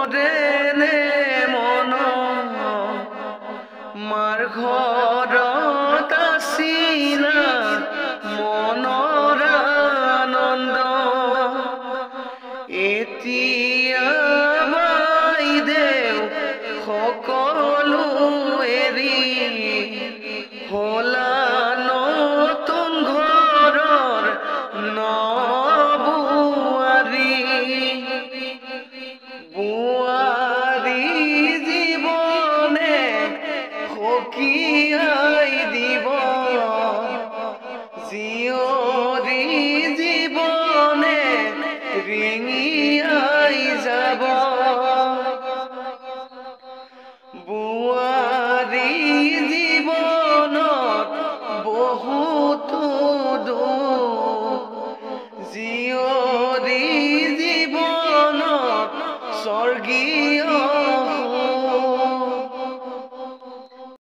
পৰেনে মন মাৰ ঘৰত আছিলা মনৰ আনন্দ এতিয়া বাইদেউ সকলো এৰি হলা নতুন ঘৰৰ নবুৱাৰী বুৱাৰী জীৱনে সকীয়াই দিব জীয়ৰী জীৱনে ৰিঙিয়াই যাব বুৱাৰী জীৱনত বহুতো দুখ জীয়ৰী জীৱনত স্বৰ্গী